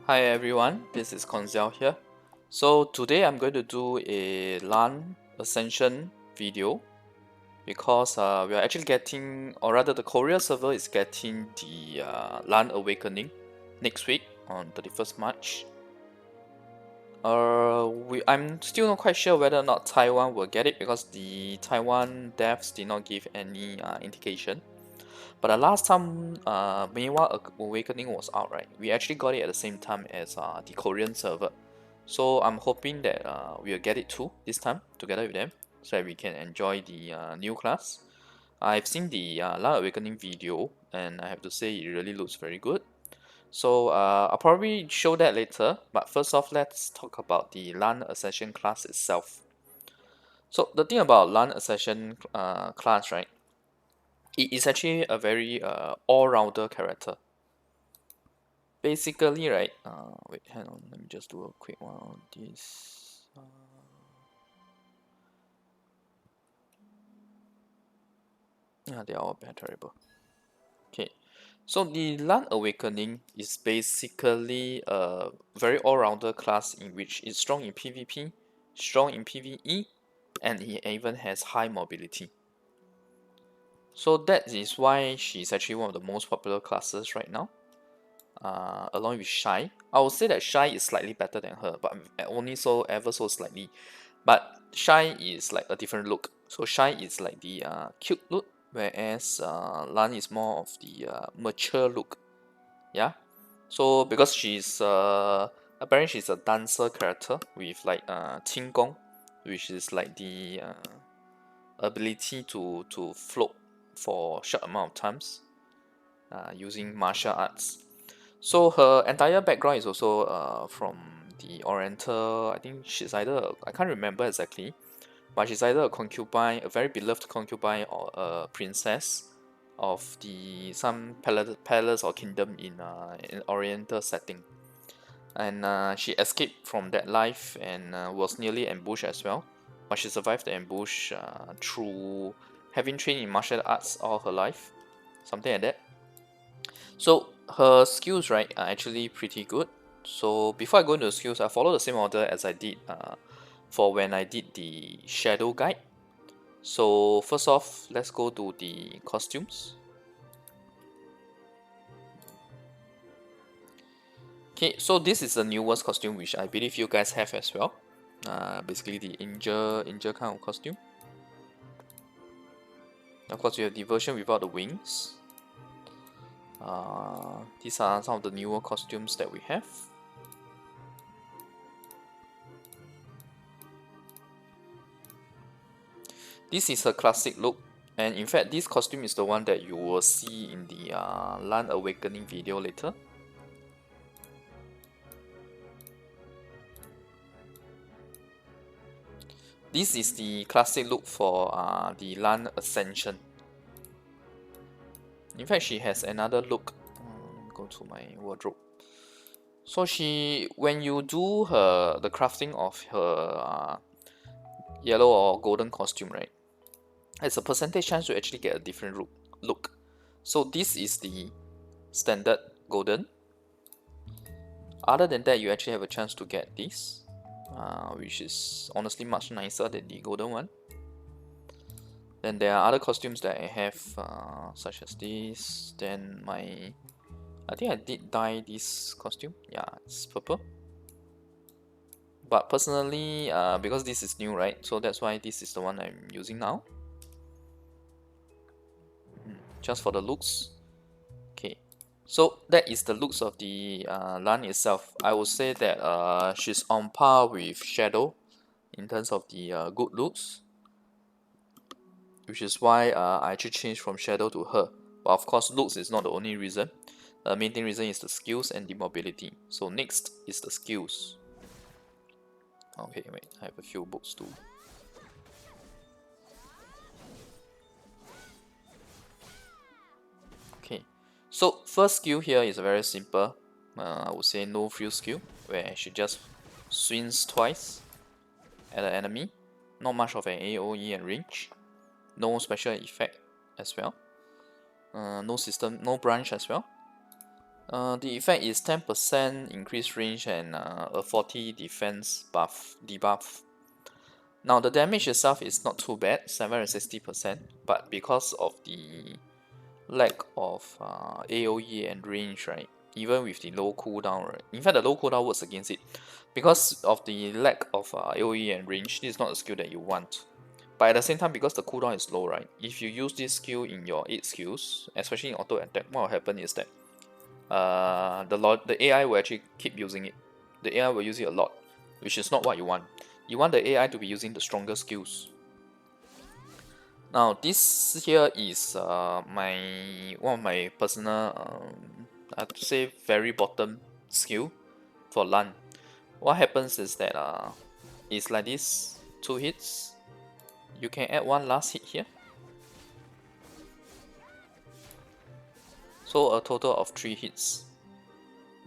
Hi everyone, this is Koinzell here. So today I'm going to do a Lahn Ascension video because we are actually getting, or rather the Korea server is getting the Lahn Awakening next week on 31st March. I'm still not quite sure whether or not Taiwan will get it because the Taiwan devs did not give any indication. But the last time Meiwa Awakening was out, right, we actually got it at the same time as the Korean server. So I'm hoping that we'll get it too this time together with them so that we can enjoy the new class. I've seen the Lahn Awakening video and I have to say it really looks very good. So I'll probably show that later, but first off, let's talk about the Lahn Ascension class itself. So the thing about Lahn Ascension class, right, it is actually a very all-rounder character. Basically, right, wait, hang on, let me just do a quick one on this. Yeah, they are all bad, terrible. Okay, so the Lahn Awakening is basically a very all-rounder class in which it's strong in PvP, strong in PvE, and it even has high mobility. So that is why she's actually one of the most popular classes right now. Along with Shy, I would say that Shy is slightly better than her, but only so ever so slightly. But Shy is like a different look. So Shy is like the cute look, whereas Lan is more of the mature look. Yeah. So because she's apparently she's a dancer character with like Qing Gong, which is like the ability to float for short amount of times using martial arts. So her entire background is also from the Oriental. I think she's either I can't remember exactly, but she's either a concubine, a very beloved concubine, or a princess of the some palace or kingdom in Oriental setting. And she escaped from that life and was nearly ambushed as well, but she survived the ambush through having trained in martial arts all her life, something like that. So her skills, right, are actually pretty good. So before I go into the skills, I follow the same order as I did for when I did the shadow guide. So first off, let's go to the costumes. Okay, so this is the newest costume which I believe you guys have as well. Basically the angel kind of costume. Of course, you have the version without the wings. These are some of the newer costumes that we have. This is her classic look, and in fact this costume is the one that you will see in the Lahn Awakening video later. This is the classic look for the Lahn Ascension. In fact, she has another look. Go to my wardrobe. So when you do the crafting of her yellow or golden costume, right? There's a percentage chance to actually get a different look. So this is the standard golden. Other than that, you actually have a chance to get this, which is honestly much nicer than the golden one. Then there are other costumes that I have, such as this. Then I think I did dye this costume. Yeah, it's purple. But personally, because this is new, right? So that's why this is the one I'm using now. Just for the looks. Okay, so that is the looks of the Lahn itself. I would say that she's on par with Shadow in terms of the good looks, which is why I actually changed from Shadow to her. But of course, looks is not the only reason. The main thing reason is the skills and the mobility. So next is the skills. Okay, wait, I have a few books too. Okay, so first skill here is very simple. I would say no frill skill, where she just swings twice at an enemy. Not much of an AoE and range. No special effect as well. No system, no branch as well. The effect is 10% increased range and a 40 defense debuff. Now the damage itself is not too bad, 760%, but because of the lack of AoE and range, right? Even with the low cooldown, right? In fact, the low cooldown works against it. Because of the lack of AoE and range, this is not a skill that you want. But at the same time, because the cooldown is low, right? If you use this skill in your 8 skills, especially in auto attack, what will happen is that the AI will actually keep using it. The AI will use it a lot, which is not what you want. You want the AI to be using the stronger skills. Now this here is one of my personal, I'd say very bottom skill for Lahn. What happens is that it's like this, 2 hits. You can add one last hit here. So a total of 3 hits.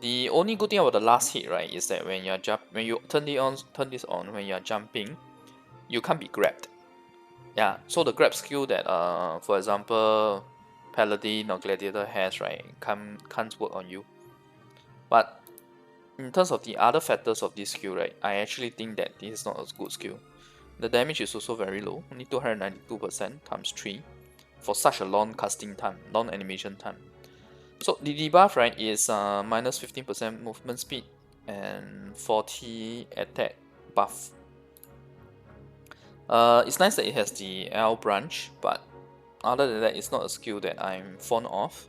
The only good thing about the last hit, right, is that when you turn this on, when you're jumping, you can't be grabbed. Yeah, so the grab skill that for example Paladin or Gladiator has, right, can't work on you. But in terms of the other factors of this skill, right, I actually think that this is not a good skill. The damage is also very low, only 292% times 3 for such a long casting time, long animation time. So the debuff, right, is minus 15% movement speed and 40 attack buff. It's nice that it has the L branch, but other than that, it's not a skill that I'm fond of.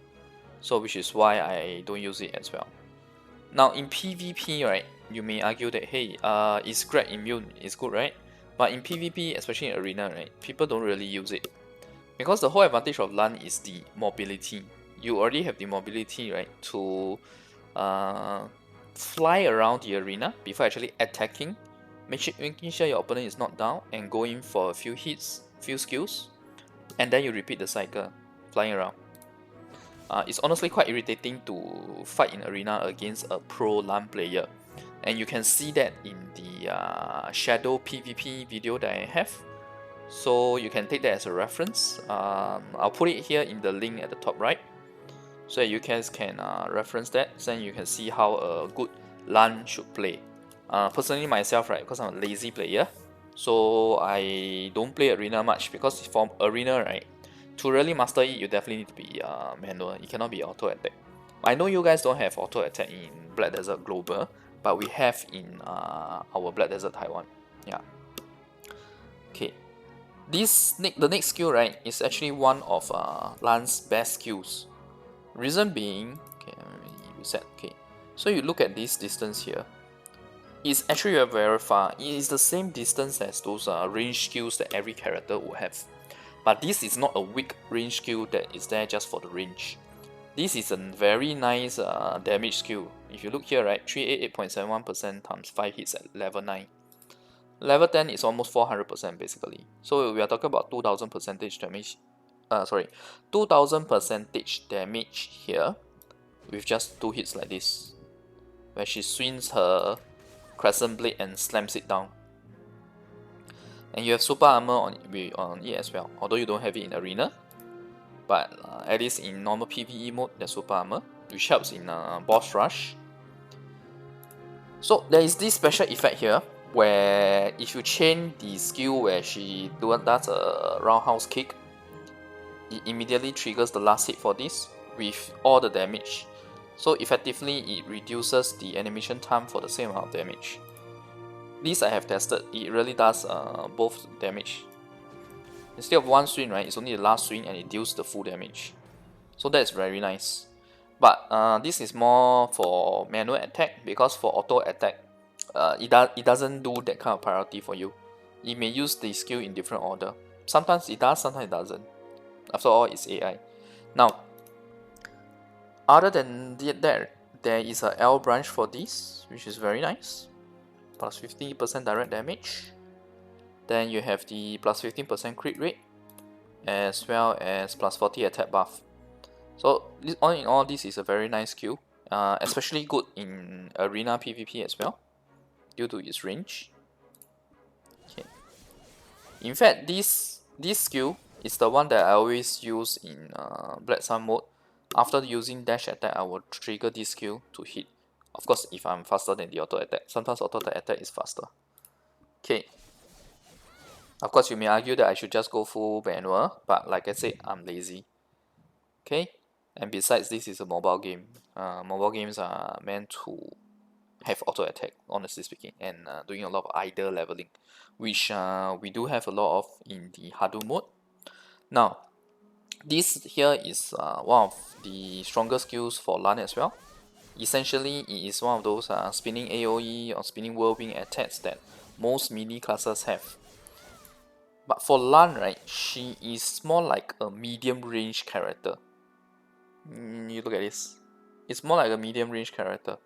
So which is why I don't use it as well. Now in PvP, right, you may argue that hey, is grab immune is good, right? But in PvP, especially in arena, right, people don't really use it because the whole advantage of Lahn is the mobility. You already have the mobility, right, to fly around the arena before actually attacking, making sure your opponent is not down and going for a few hits, few skills, and then you repeat the cycle, flying around. It's honestly quite irritating to fight in arena against a pro Lahn player, and you can see that in the shadow PvP video that I have. So you can take that as a reference. I'll put it here in the link at the top right, so you guys can reference that. Then you can see how a good Lahn should play. Personally myself, right, because I'm a lazy player, so I don't play arena much because for arena, right, to really master it, you definitely need to be manual. It cannot be auto attack. I know you guys don't have auto attack in Black Desert Global, but we have in our Black Desert Taiwan. Yeah. Okay. The next skill, right, is actually one of Lahn's best skills. Reason being, okay, let me reset. Okay, so you look at this distance here. It's actually very far. It is the same distance as those range skills that every character will have. But this is not a weak range skill that is there just for the range. This is a very nice damage skill. If you look here, right, 388.71% times 5 hits at level 9. Level 10 is almost 400% basically. So we are talking about 2000 percentage damage. 2000 percentage damage here with just 2 hits like this, where she swings her crescent blade and slams it down. And you have super armor on it as well, although you don't have it in arena, but at least in normal PvE mode there's super armor, which helps in boss rush. So there is this special effect here where if you chain the skill where she does a roundhouse kick, it immediately triggers the last hit for this with all the damage. So effectively it reduces the animation time for the same amount of damage. This I have tested, it really does both damage. Instead of one swing, right, it's only the last swing and it deals the full damage. So that's very nice. But this is more for manual attack, because for auto attack, it doesn't do that kind of priority for you. It may use the skill in different order. Sometimes it does, sometimes it doesn't. After all, it's AI. Now, other than that, there is a L branch for this, which is very nice. Plus 50% direct damage. Then you have the plus 15% crit rate, as well as plus 40 attack buff. So all in all, this is a very nice skill, especially good in arena PvP as well, due to its range. Okay. In fact, this skill is the one that I always use in Black Sun mode. After using dash attack, I will trigger this skill to hit. Of course, if I'm faster than the auto attack. Sometimes auto attack is faster. Okay. Of course, you may argue that I should just go full manual, but like I said, I'm lazy. Okay. And besides, this is a mobile game. Mobile games are meant to have auto attack, honestly speaking, and doing a lot of idle leveling, which we do have a lot of in the Hadu mode. Now, this here is one of the stronger skills for Lahn as well. Essentially, it is one of those spinning AoE or spinning whirlwind attacks that most melee classes have. But for Lahn, right, she is more like a medium range character. You look at this. It's more like a medium range character.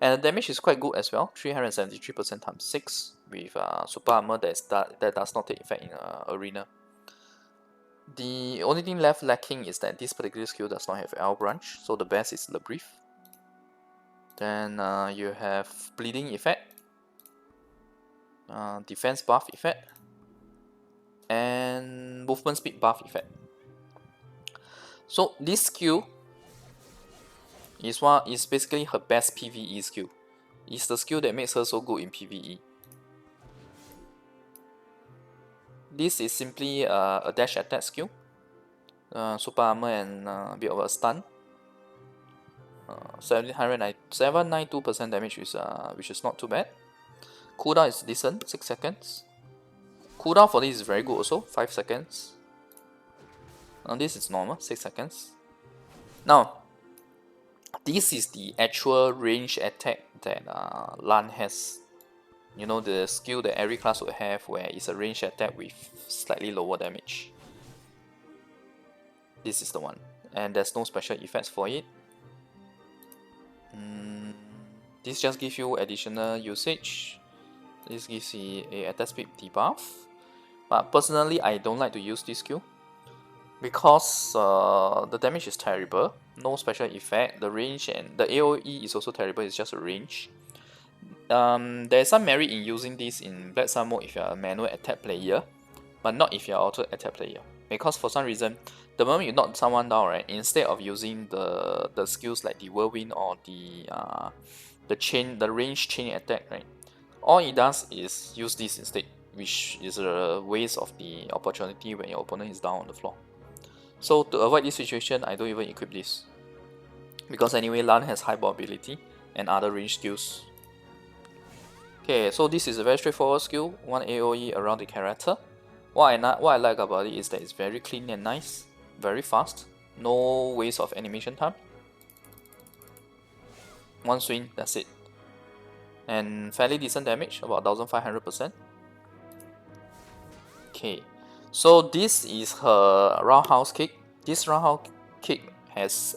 And the damage is quite good as well, 373% times 6 with super armor that does not take effect in arena. The only thing left lacking is that this particular skill does not have L branch, so the best is the brief. Then you have bleeding effect, defense buff effect, and movement speed buff effect. So this skill is basically her best PvE skill. It's the skill that makes her so good in PvE. This is simply a dash attack skill, super armor and a bit of a stun. 792% damage, which is not too bad. Cooldown is decent, 6 seconds. Cooldown for this is very good also, 5 seconds. This is normal, 6 seconds. Now, this is the actual range attack that Lahn has. You know, the skill that every class would have, where it's a range attack with slightly lower damage. This is the one, and there's no special effects for it. This just gives you additional usage. This gives you a attack speed debuff. But personally, I don't like to use this skill because the damage is terrible, no special effect. The range and the AoE is also terrible. It's just a range. There's some merit in using this in Black Sun mode if you're a manual attack player, but not if you're auto attack player. Because for some reason, the moment you knock someone down, right, instead of using the skills like the whirlwind or the range chain attack, right, all it does is use this instead, which is a waste of the opportunity when your opponent is down on the floor. So to avoid this situation, I don't even equip this, because anyway, Lahn has high mobility and other range skills. Okay, so this is a very straightforward skill, 1 AoE around the character. What I like about it is that it's very clean and nice, very fast, no waste of animation time. One swing, that's it. And fairly decent damage, about 1500%. Okay, so this is her roundhouse kick. This roundhouse kick has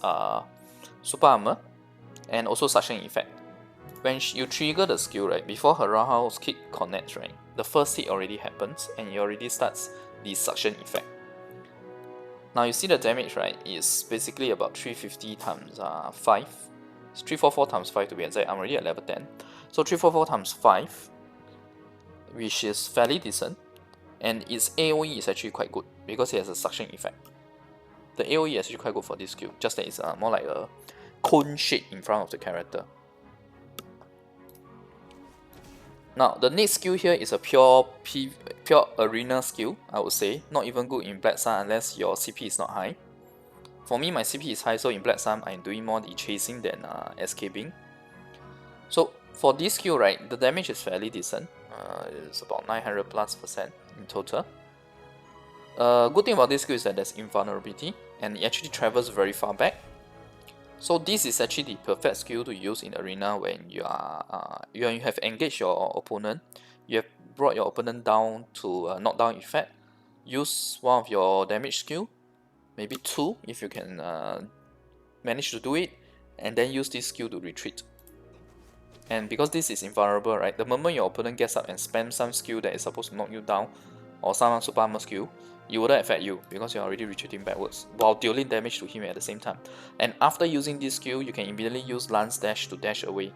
super armor and also suction effect. When you trigger the skill, right, before her roundhouse kick connects, right, the first hit already happens and it already starts the suction effect. Now you see the damage, right, is basically about 350 times 5. It's 344 times 5 to be exact. I'm already at level 10. So 344 times 5, which is fairly decent. And its AoE is actually quite good because it has a suction effect. The AoE is actually quite good for this skill, just that it's more like a cone shape in front of the character. Now, the next skill here is a pure arena skill, I would say. Not even good in Black Sun unless your CP is not high. For me, my CP is high, so in Black Sun, I'm doing more the chasing than escaping. So, for this skill, right, the damage is fairly decent. It's about 900+% in total. Good thing about this skill is that there's invulnerability, and it actually travels very far back. So this is actually the perfect skill to use in arena when you have engaged your opponent, you have brought your opponent down to a knockdown effect. Use one of your damage skill, maybe 2 if you can manage to do it, and then use this skill to retreat. And because this is invulnerable, right, the moment your opponent gets up and spams some skill that is supposed to knock you down, or some super armor skill, it wouldn't affect you because you're already retreating backwards while dealing damage to him at the same time. And after using this skill, you can immediately use Lahn's dash to dash away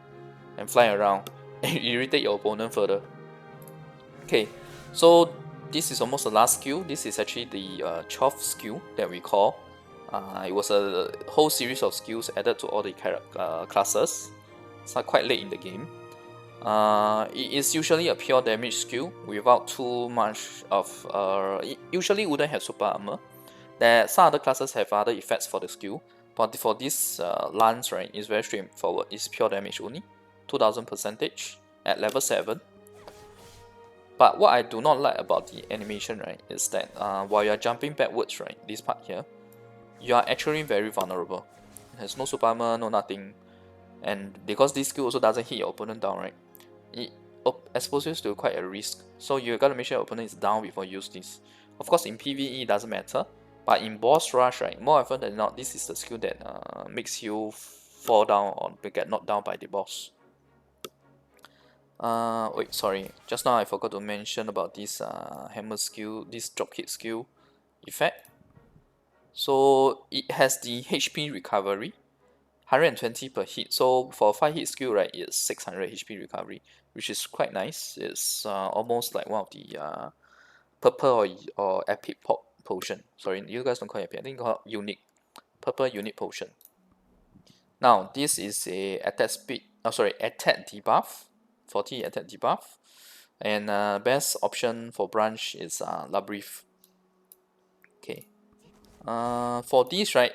and fly around and irritate your opponent further. Okay, so this is almost the last skill. This is actually the 12th skill that we call It was a whole series of skills added to all the classes. It's quite late in the game. It is usually a pure damage skill without too much of. It usually wouldn't have super armor. Some other classes have other effects for the skill, but for this Lance, right, it's very straightforward. It's pure damage only, 2000% at level 7. But what I do not like about the animation, right, is that while you are jumping backwards, right, this part here, you are actually very vulnerable. It has no super armor, no nothing, and because this skill also doesn't hit your opponent down, right, it exposes you to quite a risk. So you gotta make sure your opponent is down before you use this. Of course, in PvE it doesn't matter, but in boss rush, right, more often than not, this is the skill that makes you fall down or get knocked down by the boss. Wait, sorry. Just now I forgot to mention about this hammer skill, this dropkick skill effect. So it has the HP recovery, 120 per hit. So for 5 hit skill, right, it's 600 HP recovery, which is quite nice. It's almost like one of the purple or epic potion. Sorry, you guys don't call it epic. I think called unique, purple unique potion. Now this is a attack speed. Oh, sorry, attack debuff, 40 attack debuff, and best option for branch is Labyrinth. Okay. For this, right,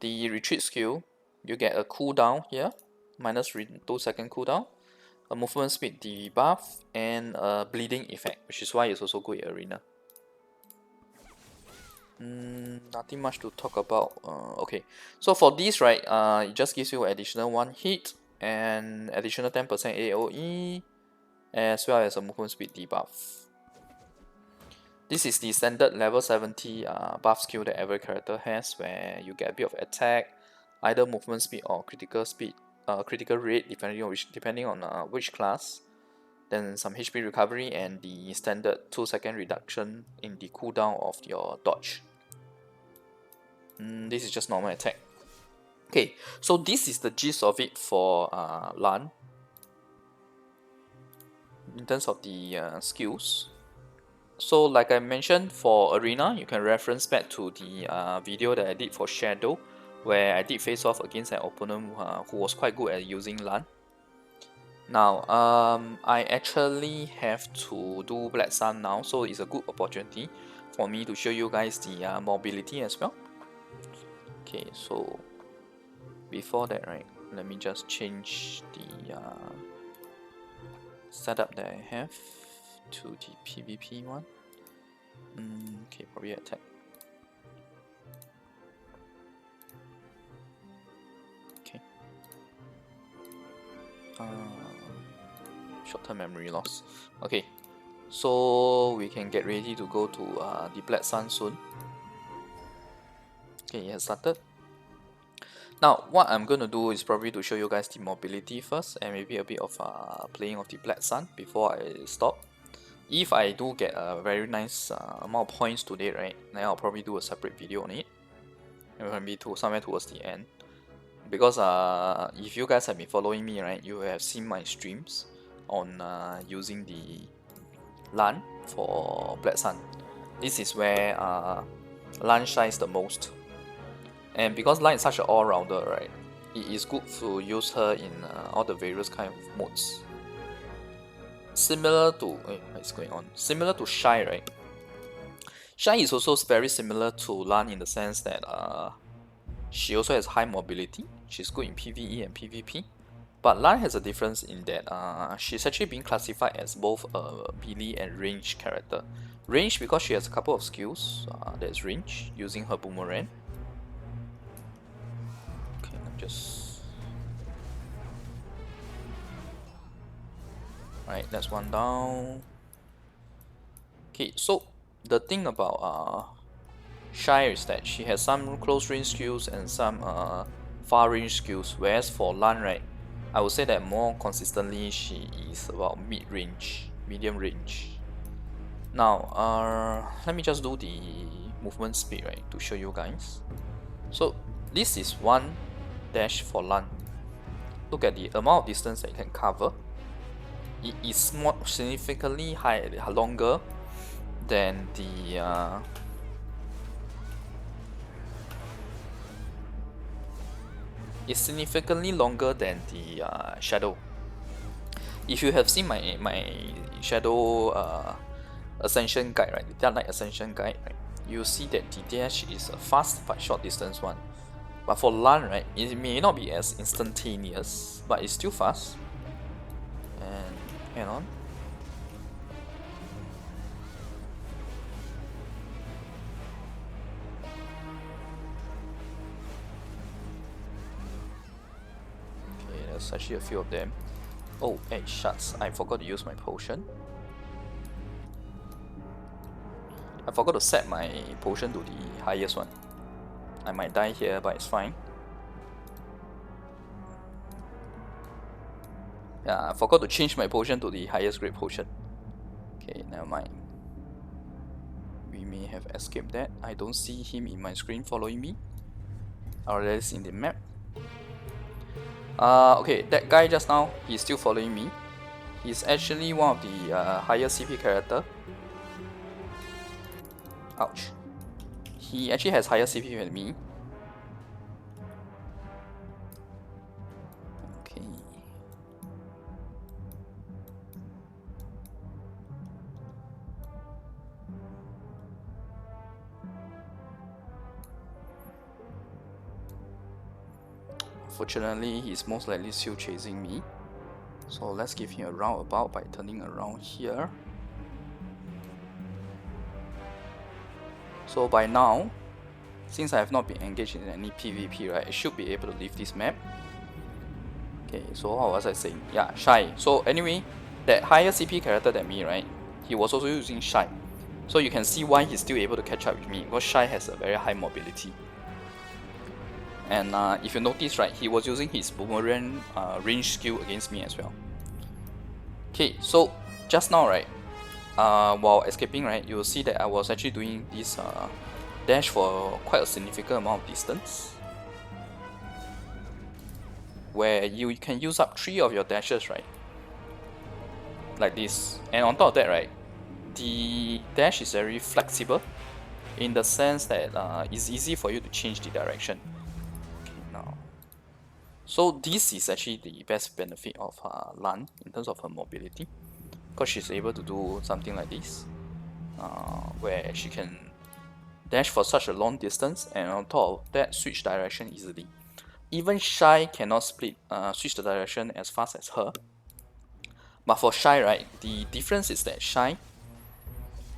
the retreat skill, you get a cooldown here, minus 2-second cooldown, a movement speed debuff, and a bleeding effect, which is why it's also good in arena. Nothing much to talk about. Okay, so for this, right, it just gives you additional 1 hit and additional 10% AOE, as well as a movement speed debuff. This is the standard level 70 buff skill that every character has, where you get a bit of attack, either movement speed or critical speed, critical rate, depending on which class. Then some HP recovery and the standard 2-second reduction in the cooldown of your dodge. This is just normal attack. Okay, so this is the gist of it for Lahn in terms of the skills. So like I mentioned, for arena, you can reference back to the video that I did for Shadow, where I did face off against an opponent who was quite good at using Lahn. Now, I actually have to do Black Sun now, so it's a good opportunity for me to show you guys the mobility as well. Okay, so before that, right, let me just change the setup that I have to the PvP one. Okay, probably attack. Okay. Short-term memory loss. Okay, so we can get ready to go to the Black Sun soon. Okay, it has started. Now, what I'm going to do is probably to show you guys the mobility first, and maybe a bit of playing of the Black Sun before I stop. If I do get a very nice amount of points today, right, then I'll probably do a separate video on it. It will be somewhere towards the end. Because if you guys have been following me, right, you have seen my streams on using the Lahn for Black Sun. This is where Lahn shines the most. And because Lahn is such an all-rounder, right, it is good to use her in all the various kind of modes. Similar to what's going on? Similar to Shy, right? Shy is also very similar to Lahn in the sense that she also has high mobility. She's good in PvE and PvP. But Lahn has a difference in that she's actually being classified as both a melee and range character. Range because she has a couple of skills. There's range using her boomerang. Okay, just. Alright, that's one down. Okay, so the thing about Shy is that she has some close range skills and some far range skills, whereas for Lahn, right, I would say that more consistently she is about mid-range, medium range. Now, let me just do the movement speed, right, to show you guys. So this is one dash for Lahn. Look at the amount of distance that it can cover. It is more significantly longer than the is significantly longer than the Shadow. If you have seen my Shadow Ascension guide, right, the Dark Knight Ascension guide, right, you see that the dash is a fast but short distance one. But for Lahn, right, it may not be as instantaneous, but it's still fast. And hang on. Okay, there's actually a few of them. Oh, hey, shucks, I forgot to use my potion. I forgot to set my potion to the highest one. I might die here, but it's fine. Yeah, I forgot to change my potion to the highest grade potion. Okay, never mind. We may have escaped that. I don't see him in my screen following me. Or else in the map. Okay, that guy just now, he's still following me. He's actually one of the higher CP character. Ouch. He actually has higher CP than me. Okay. Fortunately, he's most likely still chasing me. So let's give him a roundabout by turning around here. So by now, since I have not been engaged in any PvP, right, I should be able to leave this map. Okay, so what was I saying? Yeah, Shy. So anyway, that higher CP character than me, right, he was also using Shy. So you can see why he's still able to catch up with me, because Shy has a very high mobility. And if you notice, right, he was using his boomerang range skill against me as well. Okay, so just now, right, while escaping, right, you will see that I was actually doing this dash for quite a significant amount of distance, where you can use up 3 of your dashes, right, like this. And on top of that, right, the dash is very flexible in the sense that it's easy for you to change the direction. So this is actually the best benefit of Lahn in terms of her mobility, because she's able to do something like this, where she can dash for such a long distance, and on top of that, switch direction easily. Even Shy cannot switch the direction as fast as her. But for Shy, right, the difference is that Shy,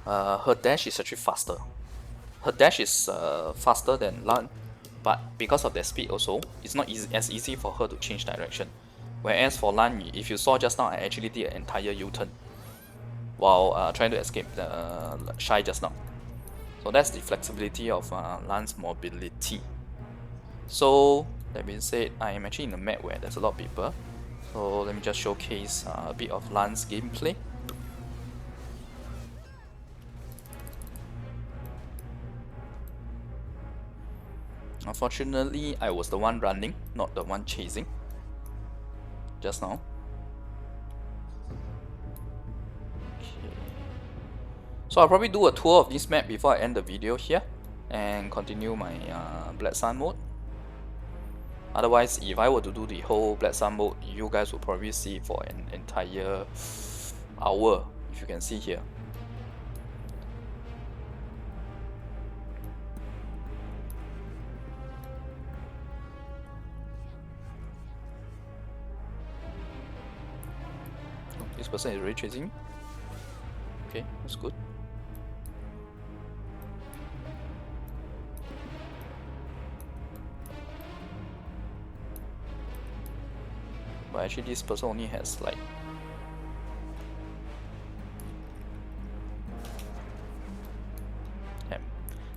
her dash is actually faster. Her dash is faster than Lahn, but because of their speed also, it's not as easy for her to change direction. Whereas for Lahn, if you saw just now, I actually did an entire U-turn while trying to escape the Shy just now. So that's the flexibility of Lahn's mobility. So that being said, I am actually in a map where there's a lot of people. So let me just showcase a bit of Lahn's gameplay. Unfortunately, I was the one running, not the one chasing just now. Okay. So I'll probably do a tour of this map before I end the video here and continue my Black Sun mode. Otherwise, if I were to do the whole Black Sun mode, you guys will probably see it for an entire hour, if you can see here. This person is really chasing me. Okay, that's good. But actually this person only has like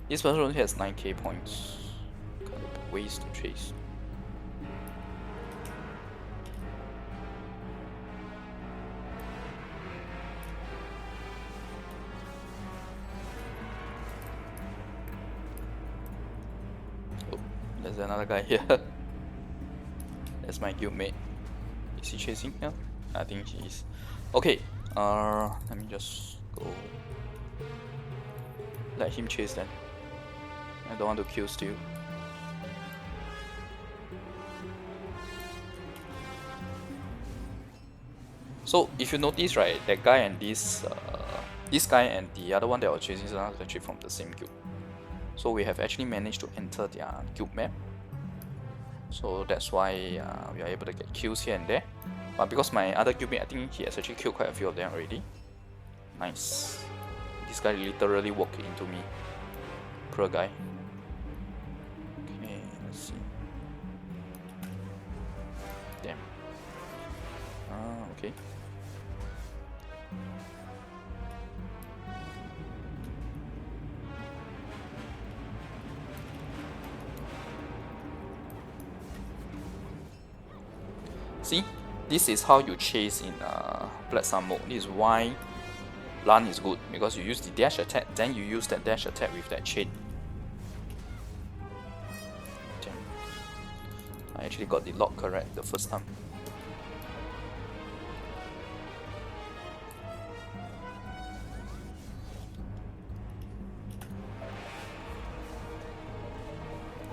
this person only has 9k points. Kind of ways to chase. Oh, there's another guy here. That's my guildmate. Is he chasing? Yeah, I think he is. Okay, let me just go. Let him chase then. I don't want to kill still. So if you notice, right, that guy and this guy and the other one that I was chasing is actually from the same guild. So we have actually managed to enter their guild map. So that's why we are able to get kills here and there. But because my other guildmate, I think he has actually killed quite a few of them already. Nice. This guy literally walked into me. Poor guy. Okay, let's see. Damn. Okay. See, this is how you chase in Black Sun mode. This is why Lahn is good, because you use the dash attack, then you use that dash attack with that chain. Damn. I actually got the lock correct the first time.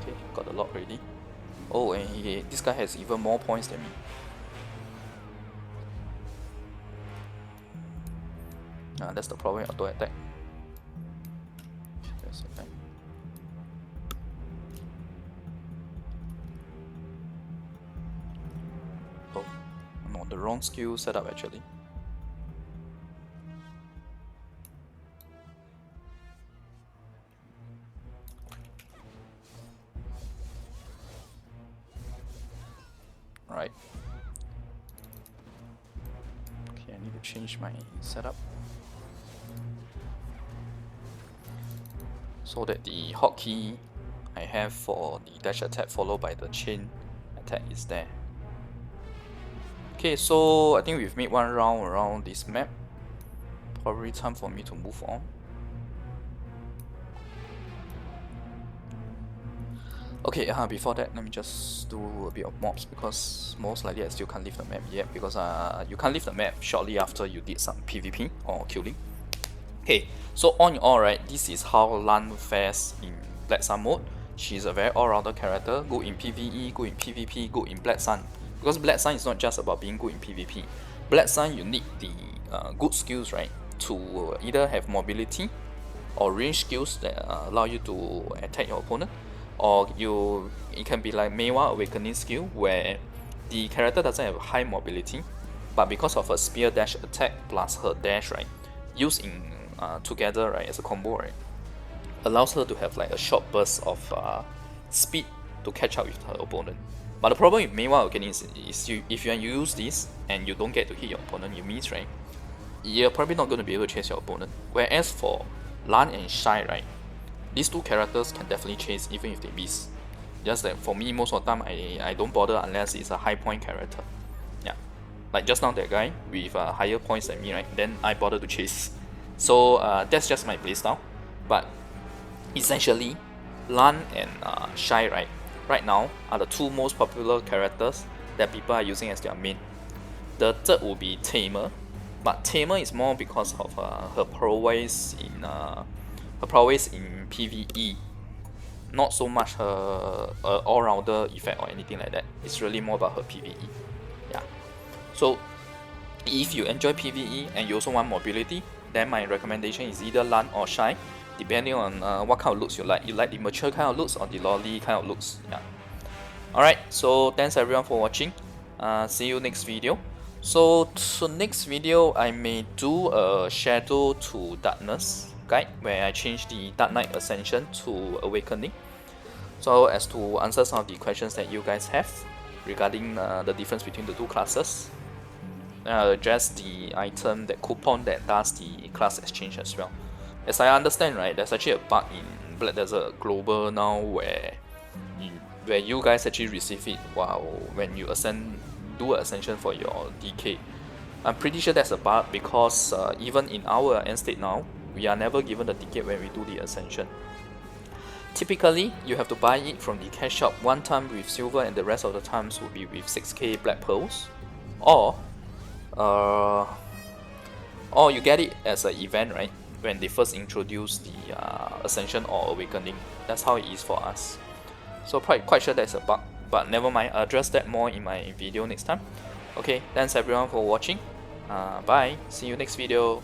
Okay, got the lock ready. Oh, and this guy has even more points than me. That's the problem with auto attack. Oh, I'm on the wrong skill setup actually. Right. Okay, I need to change my setup so that the hotkey I have for the dash attack followed by the chain attack is there. Okay, so I think we've made one round around this map. Probably time for me to move on. Okay, before that, let me just do a bit of mobs, because most likely I still can't leave the map yet, because you can't leave the map shortly after you did some PvP or killing. Okay, so on in all, right, this is how Lahn fares in Black Sun mode. She's a very all-rounder character, good in PvE, good in PvP, good in Black Sun. Because Black Sun is not just about being good in PvP. Black Sun, you need the good skills, right, to either have mobility or range skills that allow you to attack your opponent, or it can be like Meiwa Awakening skill, where the character doesn't have high mobility, but because of her spear dash attack plus her dash, right, used in together, right, as a combo, right, allows her to have like a short burst of speed to catch up with her opponent. But the problem with Meiwa Awakening is if you use this and you don't get to hit your opponent, you miss, right, you're probably not going to be able to chase your opponent. Whereas for Lahn and Shai, right, these two characters can definitely chase even if they miss. Just that for me, most of the time I don't bother unless it's a high point character. Yeah, like just now that guy with higher points than me, right, then I bother to chase. So that's just my playstyle. But essentially, Lahn and Shai, right now are the two most popular characters that people are using as their main. The third will be Tamer, but Tamer is more because of her prowess in PvE, not so much her all-rounder effect or anything like that. It's really more about her PvE. Yeah. So if you enjoy PvE and you also want mobility, then my recommendation is either Lahn or Shai, depending on what kind of looks you like. You like the mature kind of looks or the lolly kind of looks. Yeah. Alright, so thanks everyone for watching. See you next video. So next video, I may do a Shadow to Darkness guide where I change the Dark Knight Ascension to Awakening, so as to answer some of the questions that you guys have regarding the difference between the two classes. Address the item, that coupon that does the class exchange as well. As I understand, right, there's actually a bug in Black Desert Global now where you guys actually receive it when you do an ascension for your DK. I'm pretty sure that's a bug because even in our end state now, we are never given the ticket when we do the ascension. Typically, you have to buy it from the cash shop one time with silver, and the rest of the times will be with 6k black pearls, or you get it as an event, right, when they first introduce the ascension or awakening. That's how it is for us. So quite sure that's a bug, but never mind, I'll address that more in my video next time. Okay, thanks everyone for watching. Bye. See you next video.